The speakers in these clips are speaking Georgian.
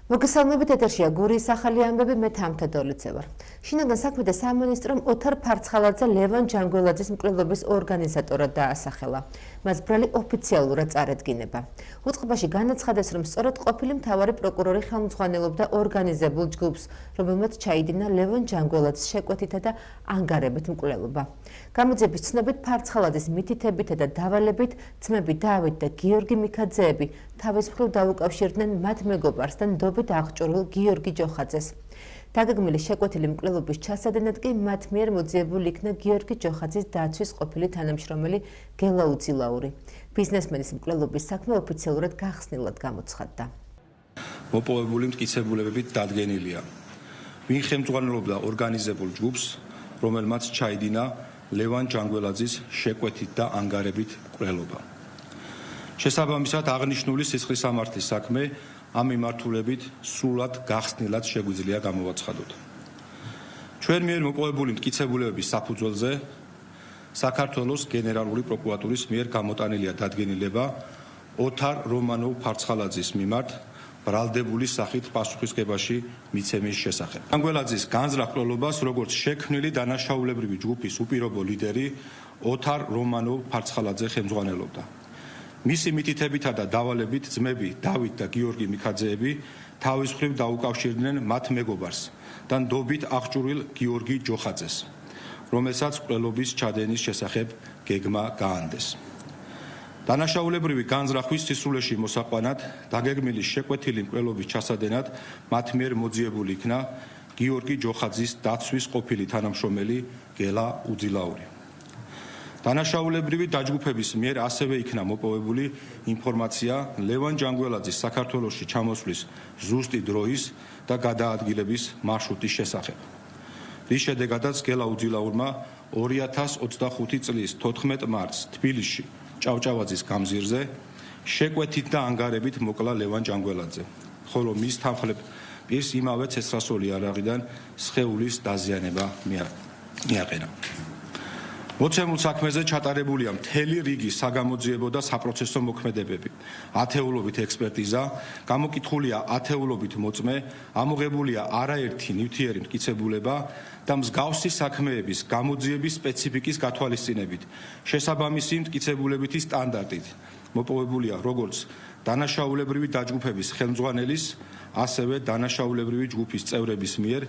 მოგესალმებით, ეთერშია გურიის ახალი ამბები, მე თამთა დოლიძე ვარ. შინაგან საქმეთა სამინისტრომ ოთარ ფარცხალაძე ლევან ჯანგველაძის მკვლელობის ორგანიზატორად დაასახელა. მას ბრალი ოფიციალურად წარედგინება. უწყებაში განაცხადეს, რომ სწორედ ყოფილი მთავარი პროკურორი ხელმძღვანელობდა ორგანიზებულ ჯგუფს, რომელმაც ჩაიდინა ლევან ჯანგველაძის შეკვეთითა და ანგარებით მკვლელობა. გამოძიების ცნობით ფარცხალაძის მითითებითა და დავალებით ძმები დავით და გიორგი მიქაძეები თავის მხრივ დაუკავშირდნენ მათ მეგობარს და ნდობით აღჭურვილ გიორგი ჯოხაძეს. დაგეგმილი შეკვეთილი მკვლელობის ჩასადენად კი მათ მიერ მოძიებული იქნა გიორგი ჯოხაძის დაცვის ყოფილი თანამშრომელი გელა უძილაური. ბიზნესმენის მკვლელობის საქმე ოფიციალურად გახსნილად გამოცხადდა. მოპოვებული მტკიცებულებებით დადგენილია, ვინ ხელმძღვანელობდა ორგანიზებულ ჯგუფს, რომელმაც ჩაიდინა ლევან ჯანგველაძის შეკვეთით და ანგარებით მკვლელობა. შესაბამისად აღნიშნული სისხლისამართლის საქმე ამ მიმართულებით სრულად გახსნილად შეგვიძლია გამოვაცხადოთ. ჩვენ მიერ მოპოვებული მტკიცებულებების საფუძველზე საქართველოს გენერალური პროკურატურის მიერ გამოტანილია დადგენილება ოთარ რომანოვ ფარცხალაძის მიმართ ბრალდებული სახით პასუხისგებაში მიცემის შესახებ. ჯანგველაძის განზრახ მკვლელობას როგორც შექმნილი დანაშაულებრივი ჯგუფის უპირობო ლიდერი ოთარ რომანოვ ფარცხალაძე ხელმძღვანელობდა. მისი მითითებითა და დავალებით ძმები დავით და გიორგი მიქაძეები თავის მხრივ დაუკავშირდნენ მათ მეგობარს და ნდობით აღჭურვილ გიორგი ჯოხაძეს, რომელსაც მკვლელობის ჩადენის შესახებ გეგმა გაანდეს. დანაშაულებრივი განზრახვის სისულეში მოსაყვანად დაგეგმილი შეკვეთილი მკვლელობის ჩასადენად მათ მიერ მოძიებული იქნა გიორგი ჯოხაძის დაცვის ყოფილი თანამშრომელი გელა უძილაური. დანაშაულებრივი დაჯგუფების მიერ ასევე იქნა მოპოვებული ინფორმაცია ლევან ჯანგველაძის საქართველოში ჩამოსვლის ზუსტი დროის და გადაადგილების მარშრუტის შესახებ. რის შედეგადაც გელა უძილაურმა 2025 წლის 14 მარტს თბილისში ჭავჭავაძის გამზირზე შეკვეთით და ანგარებით მოკლა ლევან ჯანგველაძე, ხოლო მის თანხლებ პირს იმავე ცეცხლსროლი იარაღიდან სხეულის დაზიანება მიაყენა. მოცემულ საქმეზე ჩატარებულია მთელი რიგი საგამოძიებო და საპროცესო მოქმედებები, ათეულობით ექსპერტიზა, გამოკითხულია ათეულობით მოწმე, ამოღებულია არაერთი ნივთიერი მტკიცებულება და მსგავსი საქმეების გამოძიების სპეციფიკის გათვალისწინებით, შესაბამისი მტკიცებულებითი სტანდარტით მოპოვებულია როგორც დანაშაულებრივი დაჯგუფების ხელმძღვანელის, ასევე დანაშაულებრივი ჯგუფის წევრების მიერ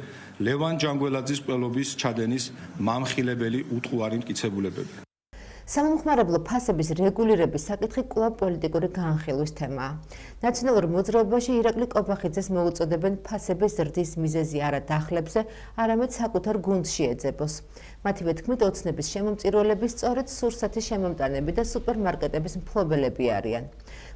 ლევან ჯანგველაძის მკვლელობის ჩადენის მამხილებელი უტყუარი მტკიცებულებები. სამომხმარებლო ფასების რეგულირების საკითხი კვლავ პოლიტიკური განხილვის თემაა. ნაციონალურ მოძრაობაში ირაკლი კობახიძეს მოუწოდებენ ფასების ზრდის მიზეზი არა დახლებზე, არამედ საკუთარ გუნდში ეძებოს. მათივე თქმით, ოცნების შემომწირველები სწორედ სურსათის შემომტანები და სუპერმარკეტების მფლობელები არიან.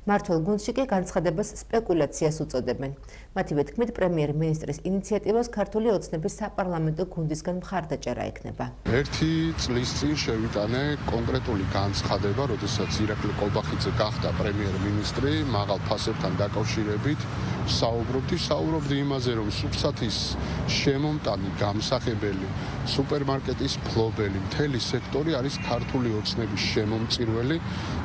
მართლ გუნდში კი განცხადებას სპეკულაციას უწოდებენ. მათივე თქმით, პრემიერ-მინისტრის ინიციატივას ქართული ოცნების საპარლამენტო გუნდისგან მხარდაჭერა ექნება. ერთი წლის წინ შევიტანე კონკრეტული განცხადება, როდესაც ირაკლი კობახიძე გახდა პრემიერ-მინისტრი, მაღალ ფასებთან დაკავშირებით საუბრობდი იმაზე, რომ სურსათის შემომტანი გამსახებელი, სუპერმარკეტის მფლობელი, მთელი სექტორი არის ქართული ოცნების შემომწირველი,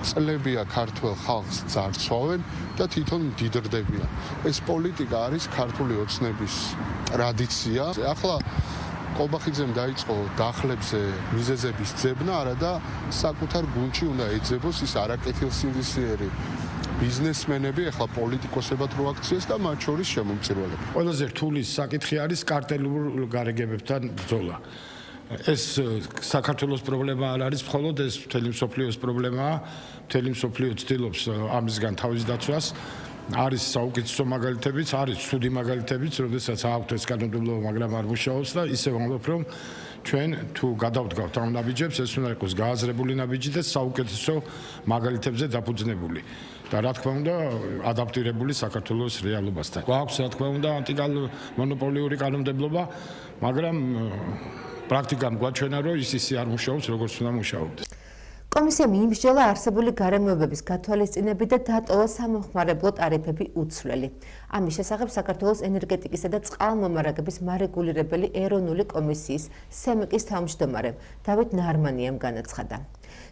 წლებია ქართველ ხალხს ძარცვავენ და თვითონ მდიდრდებიან. ეს პოლიტიკა არის ქართული ოცნების ტრადიცია. ახლა კობახიძემ დაიწყო დახლებზე მიზეზების ძებნა, არადა საკუთარ გუნდში უნდა ეძებოს ის არაკეთილსინდისიერი ბიზნესმენები, ახლა პოლიტიკოსებად რო აქციეს და მათ შორის შემომწირველები. ყველაზე რთული საკითხი არის კარტელურ გარეგებებთან ბრძოლა. ეს საქართველოს პრობლემა არ არის, მხოლოდ ეს მთელი მსოფლიოს პრობლემაა. მთელი მსოფლიო ცდილობს ამისგან თავის დაცვას. არის საუკეთესო მაგალითებიც, არის ცუდი მაგალითებიც, როდესაც აქვთ ეს კანონმდებლობა, მაგრამ არ მუშაობს და ისე ვამბობ, რომ ჩვენ თუ გადავდგავთ ამ ნაბიჯებს, ეს უნდა იყოს გააზრებული ნაბიჯი და საუკეთესო მაგალითებზე დაფუძნებული. და რა თქმა უნდა, ადაპტირებული საქართველოს რეალობასთან. გვაქვს რა თქმა უნდა ანტიმონოპოლიური კანონმდებლობა, მაგრამ პრაქტიკამ გვაჩვენა, რომ ის არ მუშაობს, როგორც უნდა მუშაობდეს. კომისიამ იმსჯელა არსებული გარემოებების გათვალისწინებით და დატოვა სამომხმარებლო ტარიფები უცვლელი. ამის შესახებ საქართველოს ენერგეტიკისა და წყალმომარაგების მარეგულირებელი ეროვნული კომისიის სემკის თავმჯდომარემ დავით ნარმანიამ განაცხადა.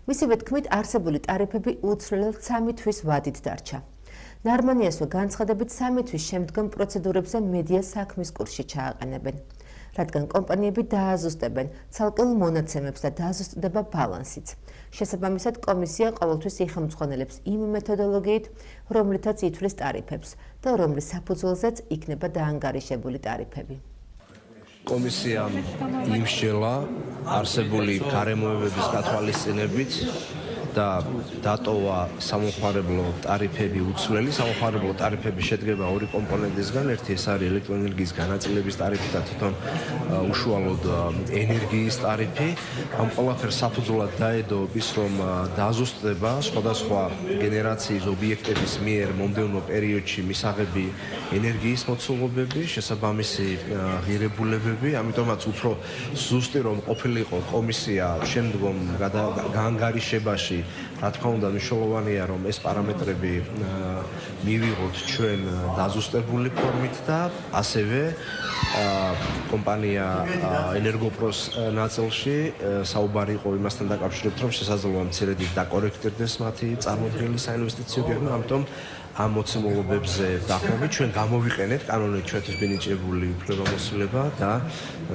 მისივე თქმით, არსებული ტარიფები უცვლელად 3 თვის ვადით დარჩა. ნარმანიასვე განცხადებით 3 თვის შემდგომ პროცედურებზე მედია საქმის კურსში ჩააყენებენ. რადგან კომპანიები დააზუსტებენ ცალკეულ მონაცემებს და დააზუსტდება ბალანსიც. შესაბამისად, კომისია ყოველთვის იხელმძღვანელებს იმ მეთოდოლოგიით, რომლითაც ითვლის ტარიფებს და რომლის საფუძველზეც იქნება დაანგარიშებული ტარიფები. კომისიამ იმსჯელა არსებული გარემოებების გათვალისწინებით და დატოვა სამომხმარებლო ტარიფები უცვლელი. სამომხმარებლო ტარიფები შედგება ორი კომპონენტისგან. ერთი ეს არის ელექტროენერგიის განაწილების ტარიფი და თვითონ უშუალოდ ენერგიის ტარიფი. ამ ყველაფერს საფუძვლად დაედო ის, რომ დააზუსტდება სხვადასხვა გენერაციის ობიექტების მიერ მომდევნო პერიოდში მისაღები ენერგიის მოცულობები, შესაბამისი ღირებულებები. ამიტომაც უფრო ზუსტი რომ ყოფილიყო კომისია შემდგომ გაანგარიშებაში, რა თქმა უნდა, მნიშვნელოვანია რომ ეს პარამეტრები მივიღოთ ჩვენ დაზუსტებული ფორმით და ასევე კომპანია ენერგოპროს ნაწილში საუბარი იყო იმასთან დაკავშირებით, რომ შესაძლოა მცირედი დაკორექტირდეს მათი წარმოდგენილი საინვესტიციო გეგმა, ამიტომ ამ მოცემულობებზე დაყრდნობით ჩვენ გამოვიყენეთ კანონით ჩვენთვის მინიჭებული უფლებამოსილება და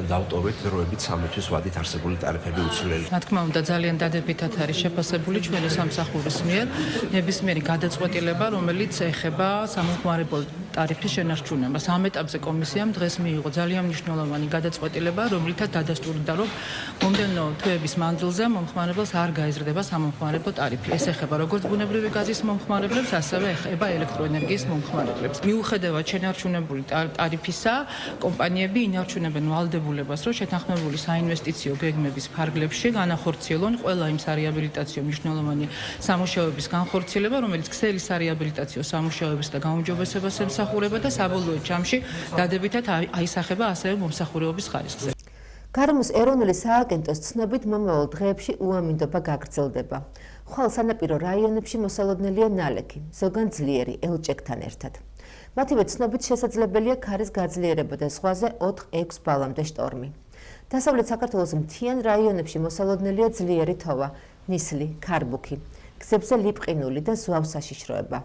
დავტოვეთ დროებით 3 თვის ვადით არსებული ტარიფები უცვლელი. რა თქმა უნდა, ძალიან დადებითად არის შეფასებული ჩვენი სამსახურის მიერ ნებისმიერი გადაწყვეტილება, რომელიც ეხება სამომხმარებლო ტარიფის შენარჩუნებას. ამ ეტაპზე კომისიამ დღეს მიიღო ძალიან მნიშვნელოვანი გადაწყვეტილება, რომლითაც დადასტურდა, რომ მომდევნო თვეების მანძილზე მომხმარებელს არ გაიზრდება სამომხმარებლო ტარიფი. ეს ეხება როგორც ბუნებრივი გაზის მომხმარებლებს, ასევე ეხება ელექტროენერგიის მომხმარებლებს. მიუხედავად შენარჩუნებული ტარიფისა, კომპანიები ინარჩუნებენ ვალდებულებას, რომ შეთანხმებული საინვესტიციო გეგმების ფარგლებში განახორციელონ ყველა იმ სარეაბილიტაციო მნიშვნელოვანი სამუშაოების განხორციელება, რომელიც ქსელი სარეაბილიტაციო სამუშაოებს და გაუმჯობესებას ემსახურება და საბოლოო ჯამში დადებითად აისახება ასევე მომსახურებობის ხარისხზე. გარემოს ეროვნული სააგენტოს ცნობით მომავალ დღეებში უამინდობა გაგრძელდება. ხვალ სანაპირო რაიონებში მოსალოდნელია ნალექი, ზოგან ძლიერი ელჭეკთან ერთად. მათივე ცნობით შესაძლებელია ქარის გაძლიერება და ზღვაზე 4-6 ბალამდე შტორმი. დასავლეთ საქართველოს მთიან რაიონებში მოსალოდნელია ძლიერი თოვა, ნისლი, ქარბუქი, გზებზე ლიპყინული და ზვავ საშიშროება.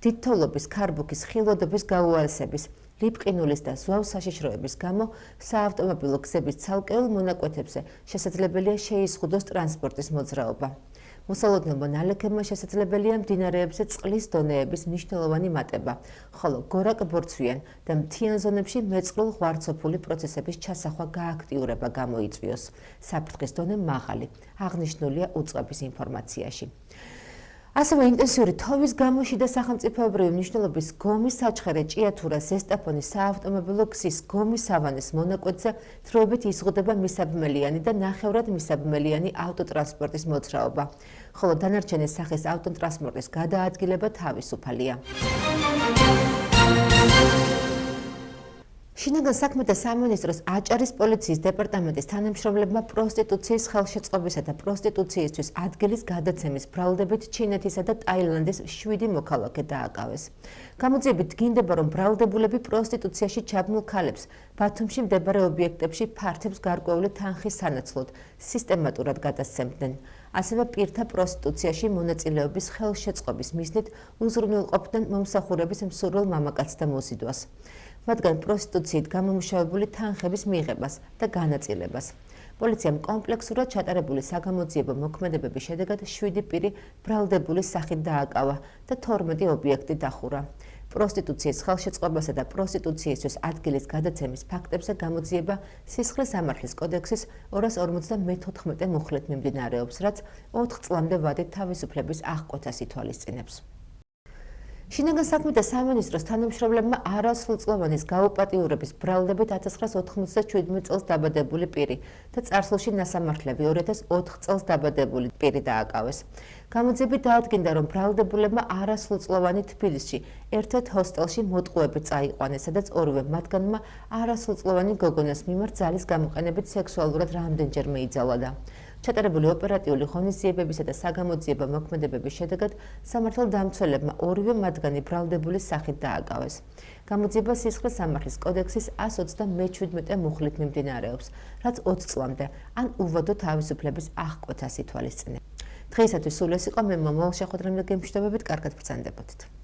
დიდ თოვლობის, ქარბუქის, ხილვადობის გაუარესების, ლიპყინულის და ზვავ საშიშროების გამო საავტომობილო გზების ცალკეულ მონაკვეთებზე შესაძლებელია შეიზღუდოს ტრანსპორტის მოძრაობა. მოსალოდნელმა ნალექებმა შესაძლებელია მდინარეებზე წყლის დონეების მნიშვნელოვანი მატება, ხოლო გორაკ-ბორცვიან და მთიან ზონებში მეწყრულ-ღვარცოფული პროცესების ჩასახვა გააქტიურება გამოიწვიოს. საფრთხის დონე მაღალი, აღნიშნულია უწყების ინფორმაციაში. ასევე ინტენსიური თოვის გამო შიდა სახელმწიფოებრივი მნიშვნელობის გომის საჩხერე ჭიათურა ზესტაფონის საავტომობილო გზის გომის სავანის მონაკვეთზე თროებით იზღუდება მისაბმელიანი და ნახევრად მისაბმელიანი ავტოტრანსპორტის მოძრაობა, ხოლო დანარჩენი სახის ავტოტრანსპორტის გადაადგილება თავისუფალია. შინაგან საქმეთა სამინისტროს აჭარის პოლიციის დეპარტამენტის თანამშრომლებმა პროსტიტუციის ხელშეწყობისა და პროსტიტუციისთვის ადგილის გადაცემის ბრალდებით ჩინეთისა და ტაილანდის 7 მოქალაქე დააკავეს. გამოძიებით დგინდება, რომ ბრალდებულები პროსტიტუციაში ჩაბმულ ქალებს ბათუმში მდებარე ობიექტებში ფართებს გარკვეული თანხის სანაცვლოდ სისტემატურად გადასცემდნენ. ასევე პირთა პროსტიტუციაში მონაწილეობის ხელშეწყობის მიზნით უზრუნველყოფდნენ მომსახურების მსურველ მამაკაცს და მოზიდვას. მათგან პროსტიტუციით გამომუშავებული თანხების მიღებას და განაწილებას. პოლიციამ კომპლექსურად ჩატარებული საგამოძიებო მოქმედებების შედეგად 7 პირი ბრალდებულის სახით დააკავა და 12 ობიექტი დახურა. პროსტიტუციის ხელშეწყობასა და პროსტიტუციისთვის ადგილის გადაცემის ფაქტებზე გამოძიება სისხლის სამართლის კოდექსის 254 მუხლით მიმდინარეობს, რაც 4 წლამდე ვადით თავისუფლების აღკვეთას ითვალისწინებს. შინაგან საქმეთა სამინისტროს თანამშრომლებმა არასრულწლოვანის გაუპატიურების ბრალდებით 1997 წელს დაბადებული პირი და წარსულში ნასამართლები 2004 წელს დაბადებული პირი დააკავეს. გამოძიებით დაადგინდა, რომ ბრალდებულებმა არასრულწლოვანი თბილისში ერთ-ერთ ჰოსტელში მოტყუებით წაიყვანეს, სადაც ორივე მათგანმა არასრულწლოვანი გოგონას მიმართ ძალის გამოყენებით სექსუალურად რამდენჯერმე იძალა. ჩატარებული ოპერატიული ღონისძიებებისა და საგამოძიებო მოქმედებების შედეგად სამართალდამცველებმა ორივე მათგანი ბრალდებულის სახით დააკავეს. გამოძიება სისხლის სამართლის კოდექსის 127 მუხლით მიმდინარეობს, რაც 20 წლამდე ან უვადო თავისუფლების აღკვეთას ითვალისწინებს. დღეისათვის სულ ეს იყო, მე მომავალ შეხვედრამდე გემშვიდობებით, კარგად ბრძანდებოდით.